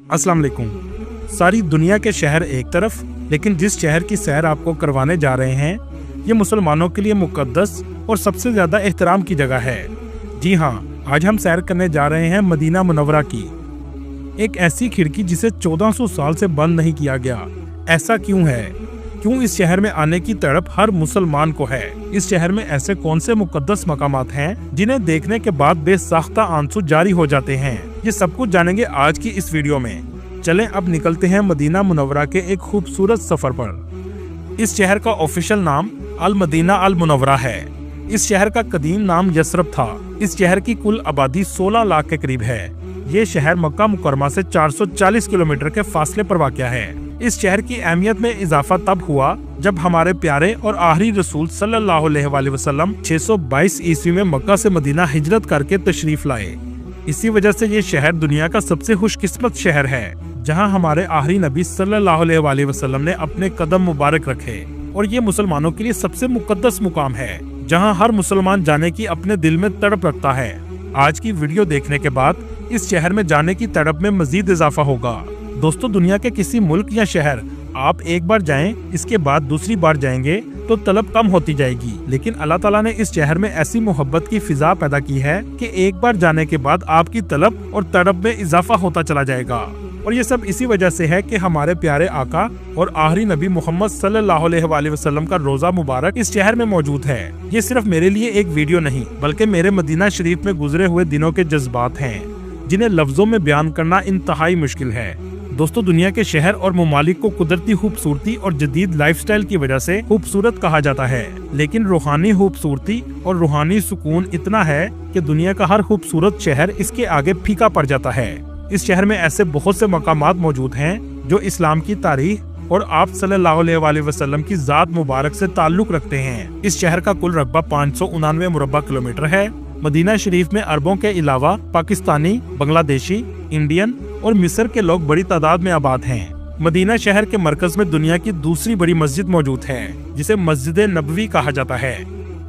अस्सलाम वालेकुम। सारी दुनिया के शहर एक तरफ, लेकिन जिस शहर की सैर आपको करवाने जा रहे हैं ये मुसलमानों के लिए मुकद्दस और सबसे ज्यादा एहतराम की जगह है। जी हाँ, आज हम सैर करने जा रहे हैं मदीना मुनव्वरा की, एक ऐसी खिड़की जिसे 1400 साल से बंद नहीं किया गया। ऐसा क्यों है? क्यों इस शहर में आने की तड़प हर मुसलमान को है? इस शहर में ऐसे कौन से मुकद्दस मकामात हैं जिन्हें देखने के बाद बेसाख्ता आंसू जारी हो जाते हैं? ये सब कुछ जानेंगे आज की इस वीडियो में। चलें अब निकलते हैं मदीना मुनव्वरा के एक खूबसूरत सफर पर। इस शहर का ऑफिशियल नाम अल मदीना अल मुनव्वरा है। इस शहर का कदीम नाम यसरब था। इस शहर की कुल आबादी 16 लाख के करीब है। ये शहर मक्का मुकरमा से 440 किलोमीटर के फासले पर वाक़या है। इस शहर की अहमियत में इजाफा तब हुआ जब हमारे प्यारे और आखिरी रसूल सल्लल्लाहु अलैहि वसल्लम 622 ईस्वी में मक्का से मदीना हिजरत करके तशरीफ लाए। इसी वजह से ये शहर दुनिया का सबसे खुशकिस्मत शहर है, जहां हमारे आखिरी नबी सल्लल्लाहु अलैहि वसल्लम ने अपने कदम मुबारक रखे। और ये मुसलमानों के लिए सबसे मुकद्दस मुकाम है, जहां हर मुसलमान जाने की अपने दिल में तड़प रखता है। आज की वीडियो देखने के बाद इस शहर में जाने की तड़प में मजीद इजाफा होगा। दोस्तों, दुनिया के किसी मुल्क या शहर आप एक बार जाएं, इसके बाद दूसरी बार जाएंगे तो तलब कम होती जाएगी, लेकिन अल्लाह ताला ने इस शहर में ऐसी मोहब्बत की फिजा पैदा की है कि एक बार जाने के बाद आपकी तलब और तड़प में इजाफा होता चला जाएगा। और ये सब इसी वजह से है कि हमारे प्यारे आका और आखिरी नबी मोहम्मद सल्लल्लाहु अलैहि वसल्लम का रोजा मुबारक इस शहर में मौजूद है। ये सिर्फ मेरे लिए एक वीडियो नहीं, बल्कि मेरे मदीना शरीफ में गुजरे हुए दिनों के जज्बात हैं, जिन्हें लफ्जों में बयान करना इंतहाई मुश्किल है। दोस्तों, दुनिया के शहर और ममालिक को कुदरती खूबसूरती और जदीद लाइफस्टाइल की वजह से खूबसूरत कहा जाता है, लेकिन रूहानी खूबसूरती और रूहानी सुकून इतना है कि दुनिया का हर खूबसूरत शहर इसके आगे फीका पड़ जाता है। इस शहर में ऐसे बहुत से मकामात मौजूद हैं जो इस्लाम की तारीख और आप सल्लल्लाहु अलैहि वसल्लम की जात मुबारक से ताल्लुक रखते हैं। इस शहर का कुल रकबा 599 मुरब्बा किलोमीटर है। मदीना शरीफ में अरबों के अलावा पाकिस्तानी, बांग्लादेशी, इंडियन और मिस्र के लोग बड़ी तादाद में आबाद हैं। मदीना शहर के मरकज में दुनिया की दूसरी बड़ी मस्जिद मौजूद है, जिसे मस्जिद नबवी कहा जाता है।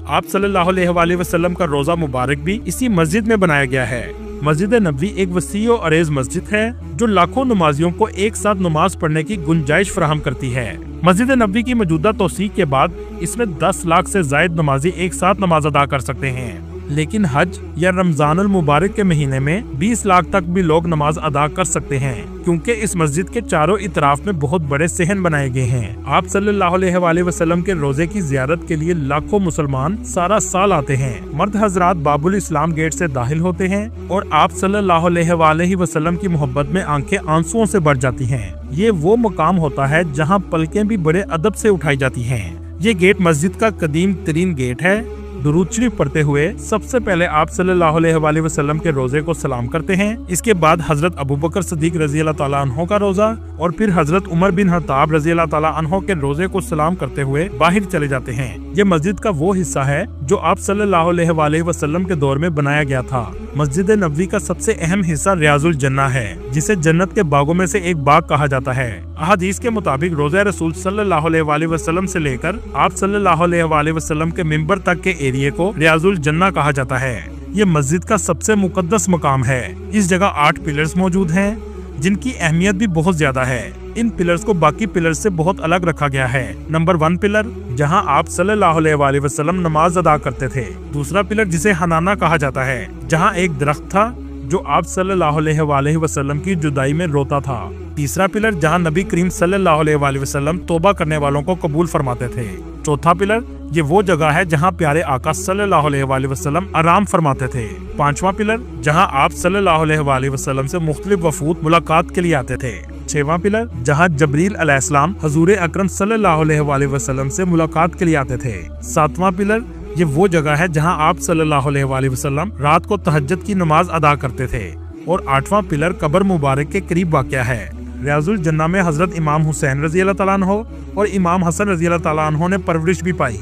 आप सल्लल्लाहु अलैहि वसल्लम का रोजा मुबारक भी इसी मस्जिद में बनाया गया है। मस्जिद नबवी एक वसी और अरेज मस्जिद है जो लाखों नमाजियों को एक साथ नमाज पढ़ने की गुंजाइश फराहम करती है। मस्जिद नबवी की मौजूदा तौसीक़ के बाद इसमें 10 लाख से जायद नमाजी एक साथ नमाज अदा कर सकते हैं, लेकिन हज या रमजानुल मुबारक के महीने में 20 लाख तक भी लोग नमाज अदा कर सकते हैं, क्योंकि इस मस्जिद के चारों इतराफ में बहुत बड़े सहन बनाए गए हैं। आप सल्लल्लाहु अलैहि वसल्लम के रोजे की ज़ियारत के लिए लाखों मुसलमान सारा साल आते हैं। मर्द हजरात बाबुल इस्लाम गेट से दाखिल होते हैं और आप सल्लल्लाहु अलैहि वसल्लम की मोहब्बत में आंखें आंसुओं से भर जाती हैं। ये वो मकाम होता है जहाँ पलकें भी बड़े अदब से उठाई जाती हैं। ये गेट मस्जिद का कदीम तरीन गेट है। दुरूद शरीफ पढ़ते हुए सबसे पहले आप सल्लल्लाहु अलैहि वसल्लम के रोजे को सलाम करते हैं। इसके बाद हजरत अबू बकर सिद्दीक रजी अल्लाह ताला अन्हो का रोजा और फिर हजरत उमर बिन खत्ताब रजी अल्लाह ताला अन्हो के रोजे को सलाम करते हुए बाहर चले जाते हैं। ये मस्जिद का वो हिस्सा है जो आप सल्लल्लाहु अलैहि वसल्लम के दौर में बनाया गया था। मस्जिद नबवी का सबसे अहम हिस्सा रियाजुल जन्ना है, जिसे जन्नत के बागों में से एक बाग कहा जाता है। अहादीस के मुताबिक रोज़ा रसूल सल्लल्लाहु अलैहि वसल्लम से लेकर आप सल्लल्लाहु अलैहि वसल्लम के मिंबर तक के एरिया को रियाजुल जन्ना कहा जाता है। ये मस्जिद का सबसे मुकद्दस मकाम है। इस जगह 8 पिलर्स मौजूद हैं, जिनकी अहमियत भी बहुत ज्यादा है। इन पिलर्स को बाकी पिलर्स से बहुत अलग रखा गया है। नंबर 1 पिलर, जहां आप सल्लल्लाहु अलैहि वसल्लम नमाज अदा करते थे। दूसरा पिलर, जिसे हनाना कहा जाता है, जहां एक दरख्त था जो आप सल्लल्लाहु अलैहि वसल्लम की जुदाई में रोता था। तीसरा पिलर, जहां नबी करीम सल्लल्लाहु अलैहि वसल्लम तौबा करने वालों को कबूल फरमाते थे। चौथा पिलर, ये वो जगह है जहां प्यारे आका सल्लल्लाहु अलैहि वसल्लम आराम फरमाते थे। पांचवा पिलर, जहां आप सल्लल्लाहु अलैहि वसल्लम से मुख्तलिफ वफूद मुलाकात के लिए आते थे। छठवां पिलर, जहां जबरील अलैहिस्सलाम हुजूर अकरम सल्लल्लाहु अलैहि वसल्लम से मुलाकात के लिए आते थे। सातवां पिलर, ये वो जगह है जहां आप सल्लल्लाहु अलैहि वसल्लम रात को तहज्जुद की नमाज अदा करते थे। और 8वां पिलर कब्र मुबारक के करीब वाक़या है। रियाजुल जन्ना में हजरत इमाम हुसैन रजी अल्लाह ताला अन्हो और इमाम हसन रजी अल्लाह ताला अन्हो ने परवरिश भी पाई।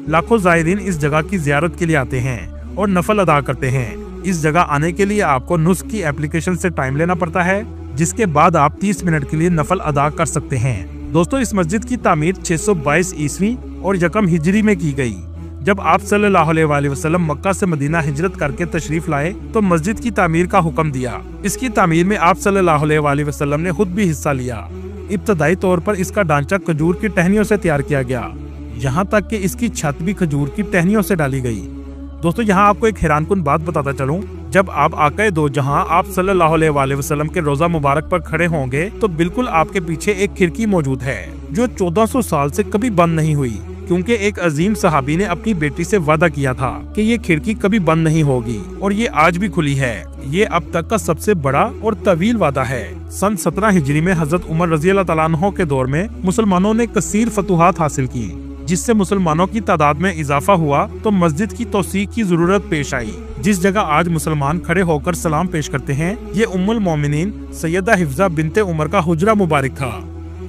लाखों ज़ायरीन इस जगह की ज़ियारत के लिए आते हैं और नफल अदा करते हैं। इस जगह आने के लिए आपको नुस्ख की एप्लीकेशन से टाइम लेना पड़ता है, जिसके बाद आप 30 मिनट के लिए नफल अदा कर सकते हैं। दोस्तों, इस मस्जिद की तामीर 622 ईस्वी और यकम हिजरी में की गई। जब आप सल्लल्लाहु अलैहि वसल्लम मक्का से मदीना हिजरत करके तशरीफ लाए तो मस्जिद की तामीर का हुक्म दिया। इसकी तामीर में आप सल्लल्लाहु अलैहि वसल्लम ने खुद भी हिस्सा लिया। इब्तदाई तौर पर इसका ढांचा खजूर की टहनियों से तैयार किया गया, यहाँ तक कि इसकी छत भी खजूर की टहनियों से डाली गई। दोस्तों यहाँ आपको एक हैरानकुन बात बताता चलूं, जब आप आकाए दो जहां आप सल्लल्लाहु अलैहि वसल्लम के रोजा मुबारक पर खड़े होंगे तो बिल्कुल आपके पीछे एक खिड़की मौजूद है जो 1400 साल से कभी बंद नहीं हुई, क्योंकि एक अजीम सहाबी ने अपनी बेटी से वादा किया था कि ये खिड़की कभी बंद नहीं होगी और ये आज भी खुली है। ये अब तक का सबसे बड़ा और तवील वादा है। सन 17 हिजरी में हजरत उमर रजी अल्लाह तआला अन्हु के दौर में मुसलमानों ने कसीर फतूहात हासिल की, जिससे मुसलमानों की तादाद में इजाफा हुआ तो मस्जिद की तौसीक की जरूरत पेश आई। जिस जगह आज मुसलमान खड़े होकर सलाम पेश करते हैं, ये उम्मुल मोमिनीन सैयदा हिफ्जा बिनते उमर का हुजरा मुबारक था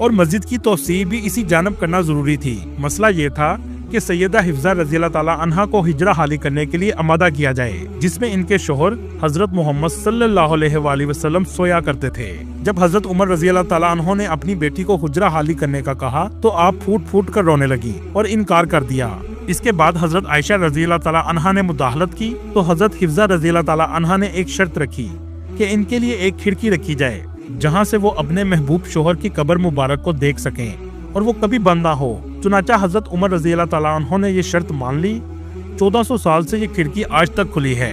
और मस्जिद की तौसीक भी इसी जानब करना जरूरी थी। मसला ये था कि सैयदा हिफ्जा रज़ी अल्लाह ताला अन्हा को हिजरा हाली करने के लिए आमादा किया जाए, जिसमें इनके शोहर हजरत मोहम्मद सल्लल्लाहु अलैहि वसल्लम सोया करते थे। जब हजरत उमर रज़ी अल्लाह ताला अन्हु ने अपनी बेटी को हुजरा हाली करने का कहा तो आप फूट फूट कर रोने लगी और इनकार कर दिया। इसके बाद हजरत आयशा रज़ी अल्लाह ताला अन्हा ने मुदाखलत की तो हजरत हिफ्जा रज़ी अल्लाह ताला अन्हा ने एक शर्त रखी कि इनके लिए एक खिड़की रखी जाए जहाँ से वो अपने महबूब शोहर की कब्र मुबारक को देख सकें और वो कभी बंद ना हो। चुनाचा हजरत उमर रज़ी अल्लाह ताला अन्हु ने ये शर्त मान ली। 1400 साल से ये खिड़की आज तक खुली है।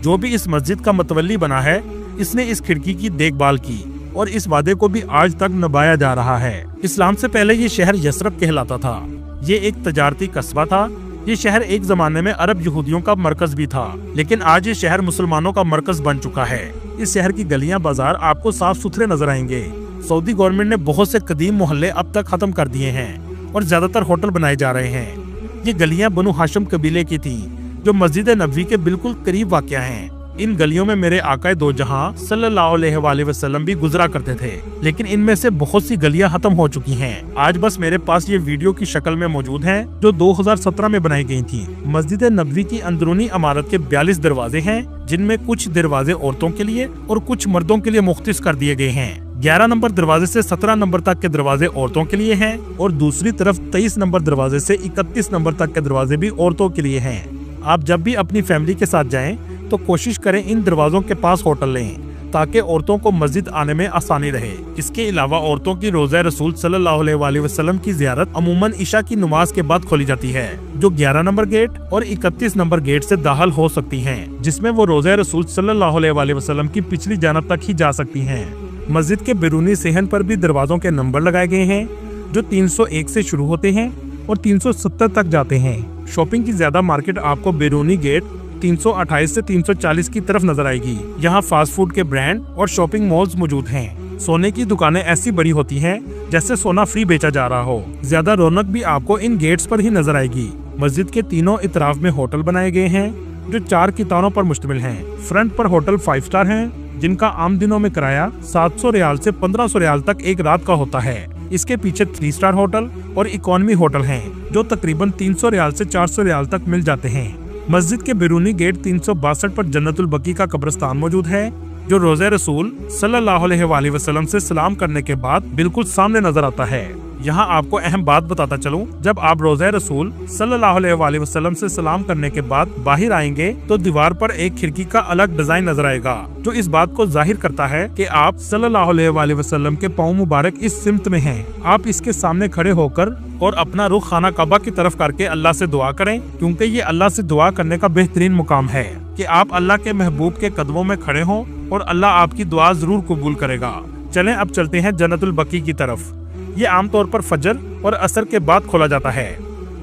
जो भी इस मस्जिद का मतवल्ली बना है, इसने इस खिड़की की देखभाल की और इस वादे को भी आज तक निभाया जा रहा है। इस्लाम से पहले ये शहर यसरब कहलाता था। ये एक तजारती कस्बा था। ये शहर एक जमाने में अरब यहूदियों का मरकज भी था, लेकिन आज ये शहर मुसलमानों का मरकज बन चुका है। इस शहर की गलियां बाजार आपको साफ सुथरे नजर आएंगे। सऊदी गवर्नमेंट ने बहुत से कदीम मोहल्ले अब तक खत्म कर दिए हैं और ज्यादातर होटल बनाए जा रहे हैं। ये गलियां बनु हाशिम कबीले की थी जो मस्जिद नबवी के बिल्कुल करीब वाक़या हैं। इन गलियों में मेरे आका दो जहां सल्लल्लाहु अलैहि वसल्लम भी गुजरा करते थे, लेकिन इनमें से बहुत सी गलियां खत्म हो चुकी हैं। आज बस मेरे पास ये वीडियो की शक्ल में मौजूद हैं जो 2017 में बनाई गई थी। मस्जिद नबवी की अंदरूनी इमारत के 42 दरवाजे हैं, जिनमें कुछ दरवाजे औरतों के लिए और कुछ मर्दों के लिए मुख्तस कर दिए गए हैं। 11 नंबर दरवाजे से 17 नंबर तक के दरवाजे औरतों के लिए हैं और दूसरी तरफ 23 नंबर दरवाजे से 31 नंबर तक के दरवाजे भी औरतों के लिए हैं। आप जब भी अपनी फैमिली के साथ जाएं तो कोशिश करें इन दरवाजों के पास होटल लें ताकि औरतों को मस्जिद आने में आसानी रहे। इसके अलावा औरतों की रोज़ा रसूल सल्लल्लाहु अलैहि वसल्लम की ज़ियारत अमूमन इशा की नमाज के बाद खोली जाती है, जो 11 नंबर गेट और 31 नंबर गेट से दाखिल हो सकती हैं, जिसमें वो रोज़ा रसूल सल्लल्लाहु अलैहि वसल्लम की पिछली जानब तक ही जा सकती हैं। मस्जिद के बैरूनी सेहन पर भी दरवाजों के नंबर लगाए गए हैं जो 301 से शुरू होते हैं और 370 तक जाते हैं। शॉपिंग की ज्यादा मार्केट आपको बैरूनी गेट 328 से 340 की तरफ नजर आएगी। यहाँ फास्ट फूड के ब्रांड और शॉपिंग मॉल्स मौजूद हैं। सोने की दुकानें ऐसी बड़ी होती हैं जैसे सोना फ्री बेचा जा रहा हो। ज्यादा रौनक भी आपको इन गेट्स पर ही नजर आएगी। मस्जिद के तीनों इतराफ में होटल बनाए गए हैं जो 4 कितारों पर मुश्तमिल हैं। फ्रंट पर होटल 5 स्टार हैं, जिनका आम दिनों में किराया 700 रियाल से 1500 रियाल तक एक रात का होता है। इसके पीछे 3 स्टार होटल और इकोनॉमी होटल हैं, जो तकरीबन 300 रियाल से 400 रियाल तक मिल जाते हैं। मस्जिद के बैरूनी गेट 362 पर जन्नतुल बकी का कब्रिस्तान मौजूद है, जो रोज़ा रसूल सल्लल्लाहु अलैहि वसल्लम से सलाम करने के बाद बिल्कुल सामने नजर आता है। यहाँ आपको अहम बात बताता चलूं, जब आप रोज़ा रसूल सल्लल्लाहु अलैहि वसल्लम से सलाम करने के बाद बाहर आएंगे तो दीवार पर एक खिड़की का अलग डिजाइन नजर आएगा, जो इस बात को जाहिर करता है कि आप सल्लल्लाहु अलैहि वसल्लम के पाँव मुबारक इस सिमत में हैं। आप इसके सामने खड़े होकर और अपना रुख खाना काबा की तरफ करके अल्लाह से दुआ करें, क्योंकि ये अल्लाह से दुआ करने का बेहतरीन मुकाम है कि आप अल्लाह के महबूब के कदमों में खड़े हों और अल्लाह आपकी दुआ जरूर कबूल करेगा। चलें अब चलते हैं जन्नतुल बकी की तरफ। ये आमतौर पर फजर और असर के बाद खोला जाता है।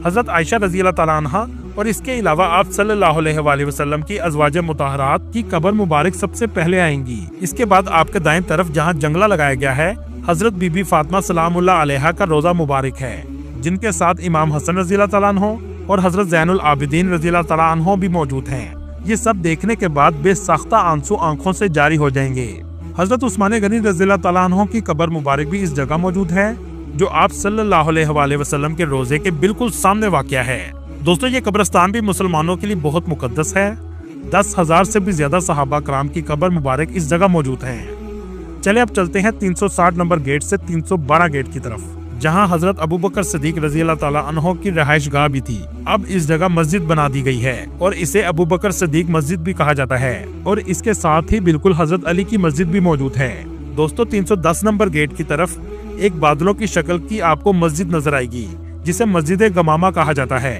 हजरत आयशा रज़ी अल्लाह ताला अन्हा और इसके अलावा आप सल्लल्लाहु अलैहि वसल्लम की अज़वाज मुताहरात की कब्र मुबारक सबसे पहले आएंगी। इसके बाद आपके दाएं तरफ जहां जंगला लगाया गया है, हजरत बीबी फातिमा सलामुल्लाह अलैहा का रोजा मुबारक है, जिनके साथ इमाम हसन रज़ी अल्लाह ताला अन्हु और हजरत ज़ैनुल आबिदीन रज़ी अल्लाह ताला अन्हु भी मौजूद हैं। ये सब देखने के बाद बेसाख्ता आंसू आंखों से जारी हो जाएंगे। हजरत उस्मान गनी रज़ी अल्लाह ताला अन्हु की कब्र मुबारक भी इस जगह मौजूद है, जो आप सल्लल्लाहु अलैहि वसल्लम के रोजे के बिल्कुल सामने वाक़या है। दोस्तों, ये कब्रिस्तान भी मुसलमानों के लिए बहुत मुकद्दस है। 10,000 से भी ज्यादा सहाबा कराम की कब्र मुबारक इस जगह मौजूद है। चले अब चलते हैं 360 नंबर गेट से 312 गेट की तरफ। जहां हजरत अबू बकर सिद्दीक रजी अल्लाह ताला अन्हो की रहाइश गाह भी थी। अब इस जगह मस्जिद बना दी गई है और इसे अबू बकर सिद्दीक मस्जिद भी कहा जाता है और इसके साथ ही बिल्कुल हजरत अली की मस्जिद भी मौजूद है। दोस्तों 310 नंबर गेट की तरफ एक बादलों की शक्ल की आपको मस्जिद नजर आएगी, जिसे मस्जिद गमामा कहा जाता है,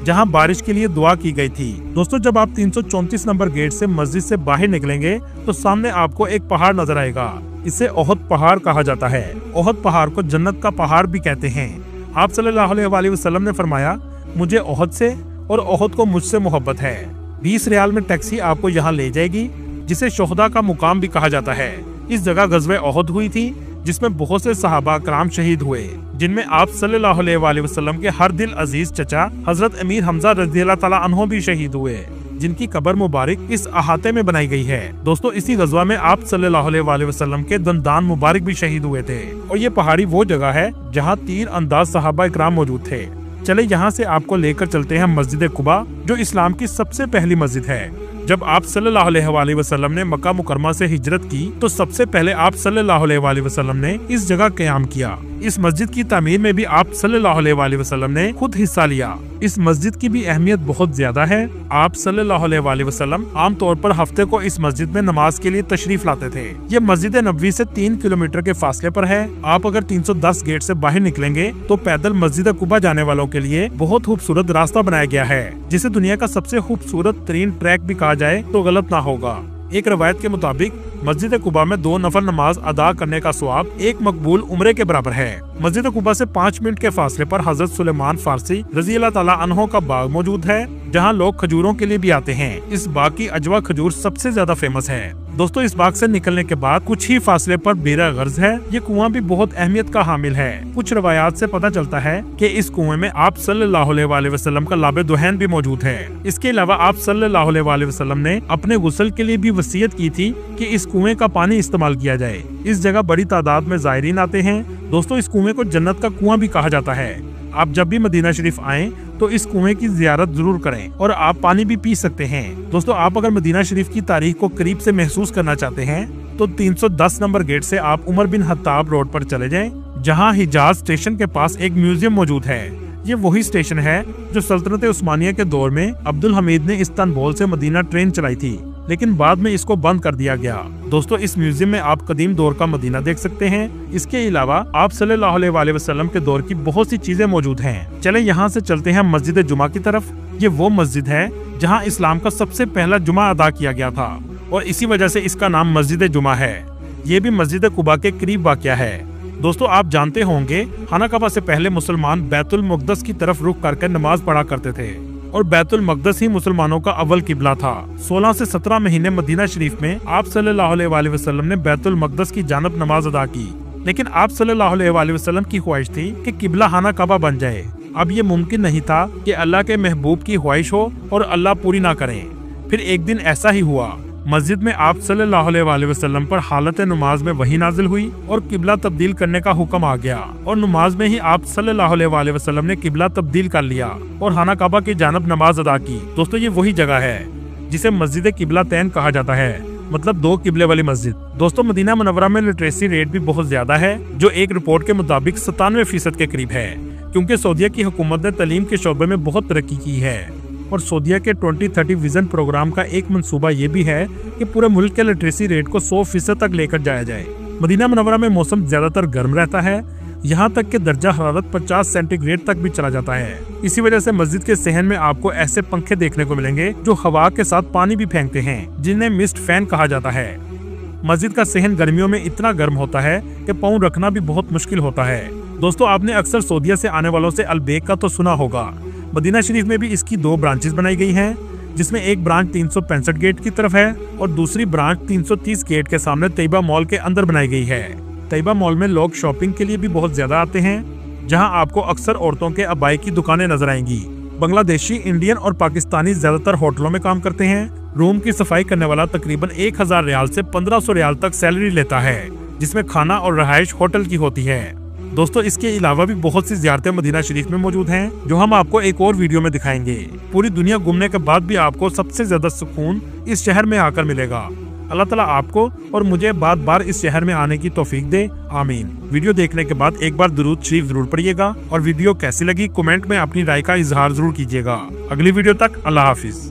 जहां बारिश के लिए दुआ की गई थी। दोस्तों जब आप 334 नंबर गेट से मस्जिद से बाहर निकलेंगे तो सामने आपको एक पहाड़ नजर आएगा। इसे ओहद पहाड़ कहा जाता है। ओहद पहाड़ को जन्नत का पहाड़ भी कहते हैं। आप सल्लल्लाहु अलैहि वसल्लम ने फरमाया, मुझे ओहद से और ओहद को मुझसे मोहब्बत है। 20 रियाल में टैक्सी आपको यहाँ ले जाएगी, जिसे शोहदा का मुकाम भी कहा जाता है। इस जगह गज़वे ओहद हुई थी, जिसमें बहुत से सहाबा कराम शहीद हुए, जिनमें आप सल्लल्लाहु अलैहि वसल्लम के हर दिल अजीज चचा हजरत अमीर हमजा रज़ी अल्लाह ताला अन्हो भी शहीद हुए, जिनकी कब्र मुबारक इस अहाते में बनाई गई है। दोस्तों इसी गज़वा में आप सल्लल्लाहु अलैहि वसल्लम के दंदान मुबारक भी शहीद हुए थे और ये पहाड़ी वो जगह है जहाँ तीर अंदाज सहाबा इकराम मौजूद थे। चले यहाँ से आपको लेकर चलते हैं मस्जिद कुबा, जो इस्लाम की सबसे पहली मस्जिद है। जब आप सल्लल्लाहु अलैहि वसल्लम ने मक्का मुकरमा से हिजरत की तो सबसे पहले आप सल्लल्लाहु अलैहि वसल्लम ने इस जगह क़याम किया। इस मस्जिद की तामीर में भी आप सल्लल्लाहु अलैहि वसल्लम ने खुद हिस्सा लिया। इस मस्जिद की भी अहमियत बहुत ज्यादा है। आप सल्लल्लाहु अलैहि वसल्लम आम तौर पर हफ्ते को इस मस्जिद में नमाज के लिए तशरीफ लाते थे। ये मस्जिद नबवी से 3 किलोमीटर के फासले पर है। आप अगर 310 गेट से बाहर निकलेंगे तो पैदल मस्जिद कुबा जाने वालों के लिए बहुत खूबसूरत रास्ता बनाया गया है, जिसे दुनिया का सबसे खूबसूरत तरीन ट्रैक भी कहा जाए तो गलत ना होगा। एक रवायत के मुताबिक मस्जिद कुबा में 2 नफल नमाज अदा करने का सवाब एक मकबूल उम्रे के बराबर है। मस्जिद कुबा से 5 मिनट के फासले पर हजरत सुलेमान फारसी रजी अल्लाह ताला अन्हो का बाग मौजूद है, जहां लोग खजूरों के लिए भी आते हैं। इस बाग की अजवा खजूर सबसे ज्यादा फेमस है। दोस्तों इस बाग से निकलने के बाद कुछ ही फासले पर बेरा गर्ज है। ये कुआं भी बहुत अहमियत का हामिल है। कुछ रवायात से पता चलता है कि इस कुएं में आप सल्लल्लाहु अलैहि वसल्लम का लाबे दुहैन भी मौजूद है। इसके अलावा आप सल्लल्लाहु अलैहि वसल्लम ने अपने गुस्ल के लिए भी वसीयत की थी कि इस कुएं का पानी इस्तेमाल किया जाए। इस जगह बड़ी तादाद में ज़ायरीन आते हैं। दोस्तों इस कुएं को जन्नत का कुआं भी कहा जाता है। आप जब भी मदीना शरीफ आएं तो इस कुएं की जियारत जरूर करें और आप पानी भी पी सकते हैं। दोस्तों आप अगर मदीना शरीफ की तारीख को करीब से महसूस करना चाहते हैं तो 310 नंबर गेट से आप उमर बिन खत्ताब रोड पर चले जाएं, जहां हिजाज स्टेशन के पास एक म्यूजियम मौजूद है। ये वही स्टेशन है जो सल्तनत उस्मानिया के दौर में अब्दुल हमीद ने इस्तांबुल से मदीना ट्रेन चलाई थी, लेकिन बाद में इसको बंद कर दिया गया। दोस्तों इस म्यूजियम में आप कदीम दौर का मदीना देख सकते हैं। इसके अलावा आप सल्लल्लाहु अलैहि वसल्लम के दौर की बहुत सी चीजें मौजूद हैं। चले यहाँ से चलते हैं मस्जिद जुमा की तरफ। ये वो मस्जिद है जहाँ इस्लाम का सबसे पहला जुमा अदा किया गया था और इसी वजह से इसका नाम मस्जिद जुमा है। ये भी मस्जिद कुबा के करीब वाक़या है। दोस्तों आप जानते होंगे खाना काबा से पहले मुसलमान बैतुल मुक़द्दस की तरफ रुख करके नमाज पढ़ा करते थे और बैतुल मक़दस ही मुसलमानों का अव्वल किबला था। 16 से 17 महीने मदीना शरीफ में आप सल्लल्लाहु अलैहि वसल्लम ने बैतुल मक़दस की जानब नमाज अदा की, लेकिन आप सल्लल्लाहु अलैहि वसल्लम की ख्वाहिश थी कि किबला खाना काबा बन जाए। अब ये मुमकिन नहीं था कि अल्लाह के महबूब की ख्वाहिश हो और अल्लाह पूरी ना करें। फिर एक दिन ऐसा ही हुआ। मस्जिद में आप सल्लल्लाहु अलैहि वसल्लम पर हालत नमाज में वही नाजिल हुई और किबला तब्दील करने का हुक्म आ गया और नमाज में ही आप सल्लल्लाहु अलैहि वसल्लम ने किबला तब्दील कर लिया और खाना काबा की जानब नमाज अदा की। दोस्तों ये वही जगह है जिसे मस्जिद किबला तैन कहा जाता है, मतलब 2 किबले वाली मस्जिद। दोस्तों मदीना मुनव्वरा में लिटरेसी रेट भी बहुत ज्यादा है, जो एक रिपोर्ट के मुताबिक 97% के करीब है, क्योंकि सऊदीया की हुकूमत ने तालीम के शोबे में बहुत तरक्की की है और सऊदीया के 2030 विजन प्रोग्राम का एक मंसूबा ये भी है कि पूरे मुल्क के लिटरेसी रेट को 100% तक लेकर जाया जाए। मदीना मुनव्वरा में मौसम ज्यादातर गर्म रहता है, यहाँ तक कि दर्जा हरारत 50 सेंटीग्रेड तक भी चला जाता है। इसी वजह से मस्जिद के सहन में आपको ऐसे पंखे देखने को मिलेंगे जो हवा के साथ पानी भी फेंकते हैं, जिन्हें मिस्ट फैन कहा जाता है। मस्जिद का सहन गर्मियों में इतना गर्म होता है कि पाँव रखना भी बहुत मुश्किल होता है। दोस्तों आपने अक्सर सऊदीया से आने वालों से अलबेक का तो सुना होगा। मदीना शरीफ में भी इसकी 2 ब्रांचेस बनाई गई हैं, जिसमें एक ब्रांच 365 गेट की तरफ है और दूसरी ब्रांच 330 गेट के सामने तैयबा मॉल के अंदर बनाई गई है। तैयबा मॉल में लोग शॉपिंग के लिए भी बहुत ज्यादा आते हैं, जहां आपको अक्सर औरतों के अबाई की दुकानें नजर आएंगी। बांग्लादेशी, इंडियन और पाकिस्तानी ज्यादातर होटलों में काम करते हैं। रूम की सफाई करने वाला तकरीबन 1000 रियाल से 1500 रियाल तक सैलरी लेता है, जिसमें खाना और रहाइश होटल की होती है। दोस्तों इसके अलावा भी बहुत सी ज़ियारतें मदीना शरीफ में मौजूद हैं, जो हम आपको एक और वीडियो में दिखाएंगे। पूरी दुनिया घूमने के बाद भी आपको सबसे ज्यादा सुकून इस शहर में आकर मिलेगा। अल्लाह ताला आपको और मुझे बार बार इस शहर में आने की तौफीक दे, आमीन। वीडियो देखने के बाद एक बार दुरूद शरीफ जरूर पढ़िएगा और वीडियो कैसी लगी कमेंट में अपनी राय का इजहार जरूर कीजिएगा। अगली वीडियो तक अल्लाह हाफिज।